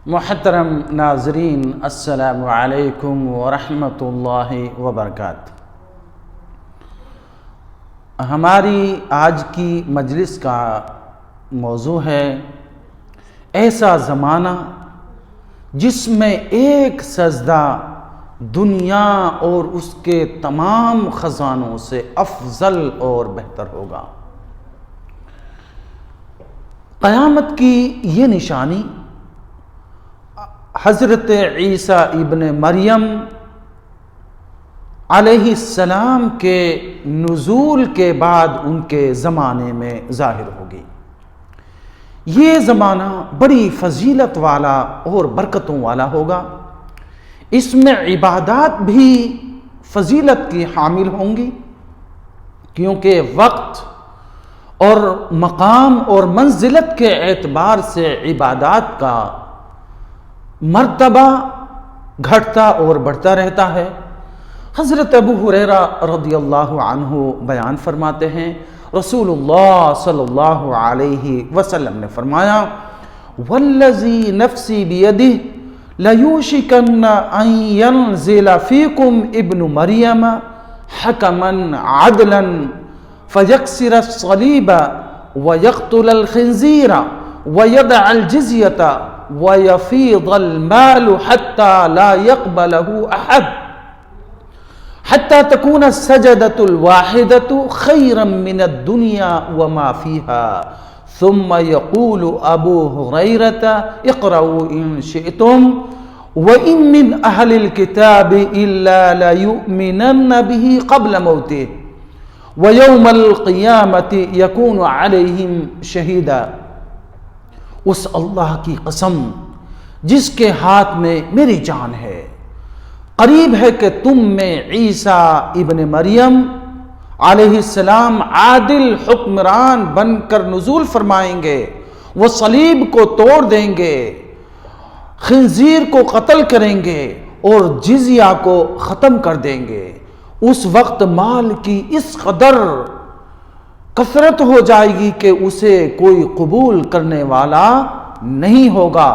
محترم ناظرین، السلام علیکم ورحمۃ اللہ وبرکاتہ۔ ہماری آج کی مجلس کا موضوع ہے ایسا زمانہ جس میں ایک سجدہ دنیا اور اس کے تمام خزانوں سے افضل اور بہتر ہوگا۔ قیامت کی یہ نشانی حضرت عیسیٰ ابن مریم علیہ السلام کے نزول کے بعد ان کے زمانے میں ظاہر ہوگی۔ یہ زمانہ بڑی فضیلت والا اور برکتوں والا ہوگا۔ اس میں عبادات بھی فضیلت کی حامل ہوں گی، کیونکہ وقت اور مقام اور منزلت کے اعتبار سے عبادات کا مرتبہ گھٹتا اور بڑھتا رہتا ہے۔ حضرت ابو ہریرہ رضی اللہ عنہ بیان فرماتے ہیں، رسول اللہ صلی اللہ علیہ وسلم نے فرمایا، والذی نفسی بیدہ لیوشکن ان ینزل فیکم ابن مریم حکما عدلا فیکسر الصلیب ویقتل الخنزیر ویدع الجزیۃ ویفیض المال حتی لا یقبلہ احد حتی تکون السجدۃ الواحدۃ خیرا من الدنیا وما فیہا ثم یقول ابو ہریرہ اقرؤوا ان شئتم وَإِن مِّنْ أَهْلِ الْكِتَابِ إِلَّا لَيُؤْمِنَنَّ بِهِ قَبْلَ مَوْتِهِ وَيَوْمَ الْقِيَامَةِ يَكُونُ عَلَيْهِمْ شَهِيدًا۔ اس اللہ کی قسم جس کے ہاتھ میں میری جان ہے، قریب ہے کہ تم میں عیسیٰ ابن مریم علیہ السلام عادل حکمران بن کر نزول فرمائیں گے۔ وہ صلیب کو توڑ دیں گے، خنزیر کو قتل کریں گے اور جزیہ کو ختم کر دیں گے۔ اس وقت مال کی اس قدر کثرت ہو جائے گی کہ اسے کوئی قبول کرنے والا نہیں ہوگا۔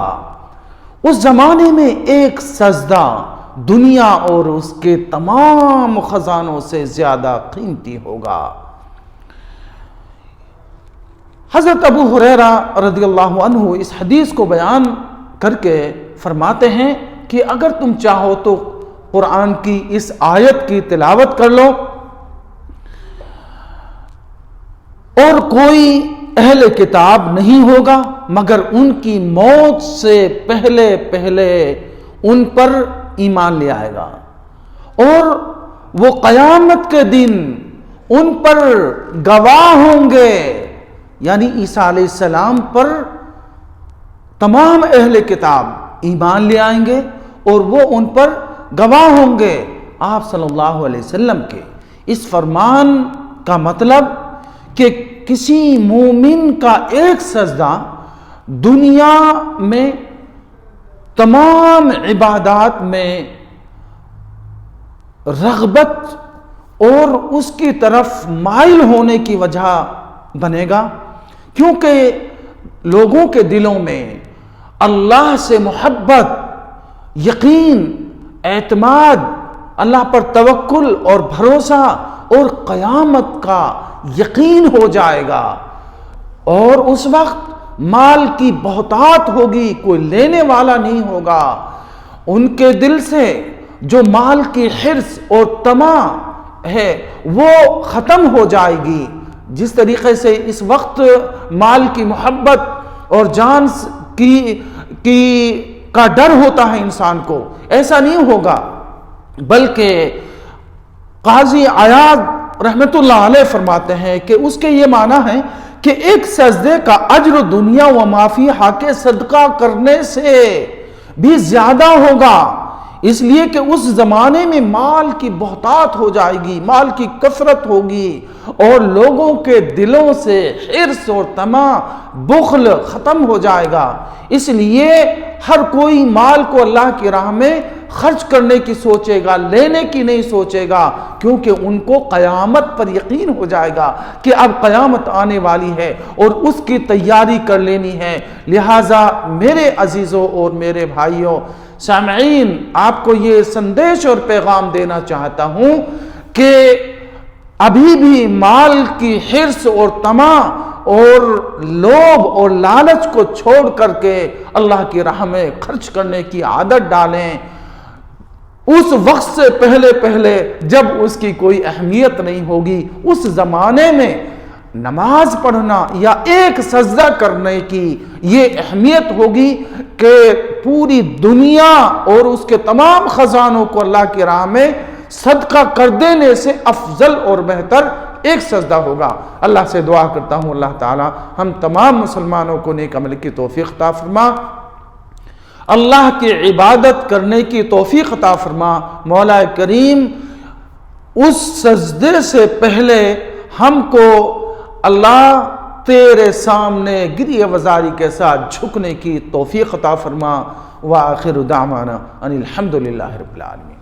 اس زمانے میں ایک سجدہ دنیا اور اس کے تمام خزانوں سے زیادہ قیمتی ہوگا۔ حضرت ابو ہریرہ رضی اللہ عنہ اس حدیث کو بیان کر کے فرماتے ہیں کہ اگر تم چاہو تو قرآن کی اس آیت کی تلاوت کر لو، اور کوئی اہل کتاب نہیں ہوگا مگر ان کی موت سے پہلے ان پر ایمان لے آئے گا، اور وہ قیامت کے دن ان پر گواہ ہوں گے، یعنی عیسیٰ علیہ السلام پر تمام اہل کتاب ایمان لے آئیں گے اور وہ ان پر گواہ ہوں گے۔ آپ صلی اللہ علیہ وسلم کے اس فرمان کا مطلب کہ کسی مومن کا ایک سجدہ دنیا میں تمام عبادات میں رغبت اور اس کی طرف مائل ہونے کی وجہ بنے گا، کیونکہ لوگوں کے دلوں میں اللہ سے محبت، یقین، اعتماد، اللہ پر توکل اور بھروسہ اور قیامت کا یقین ہو جائے گا، اور اس وقت مال کی بہتات ہوگی، کوئی لینے والا نہیں ہوگا۔ ان کے دل سے جو مال کی حرص اور طمع ہے وہ ختم ہو جائے گی۔ جس طریقے سے اس وقت مال کی محبت اور جان کا ڈر ہوتا ہے انسان کو، ایسا نہیں ہوگا، بلکہ قاضی عیاض رحمت اللہ علیہ فرماتے ہیں کہ اس کے یہ معنی ہے کہ ایک سجدے کا اجر دنیا و ما فیہا کے صدقہ کرنے سے بھی زیادہ ہوگا۔ اس لیے کہ اس زمانے میں مال کی بہتات ہو جائے گی، مال کی کثرت ہوگی، اور لوگوں کے دلوں سے حرص اور طمع، بخل ختم ہو جائے گا۔ اس لیے ہر کوئی مال کو اللہ کی راہ میں خرچ کرنے کی سوچے گا، لینے کی نہیں سوچے گا، کیونکہ ان کو قیامت پر یقین ہو جائے گا کہ اب قیامت آنے والی ہے اور اس کی تیاری کر لینی ہے۔ لہٰذا میرے عزیزوں اور میرے بھائیوں، سامعین، آپ کو یہ سندیش اور پیغام دینا چاہتا ہوں کہ ابھی بھی مال کی حرص اور طمع اور لوبھ اور لالچ کو چھوڑ کر کے اللہ کی راہ میں خرچ کرنے کی عادت ڈالیں۔ اس وقت سے پہلے جب اس کی کوئی اہمیت نہیں ہوگی، اس زمانے میں نماز پڑھنا یا ایک سجدہ کرنے کی یہ اہمیت ہوگی کہ پوری دنیا اور اس کے تمام خزانوں کو اللہ کی راہ میں صدقہ کر دینے سے افضل اور بہتر ایک سجدہ ہوگا۔ اللہ سے دعا کرتا ہوں اللہ تعالی ہم تمام مسلمانوں کو نیک عمل کی توفیق عطا فرما، اللہ کی عبادت کرنے کی توفیق عطا فرما۔ مولا کریم اس سجدے سے پہلے ہم کو اللہ تیرے سامنے گریہ وزاری کے ساتھ جھکنے کی توفیق عطا فرما۔ وآخر دعوانا ان الحمدللہ رب العالمین۔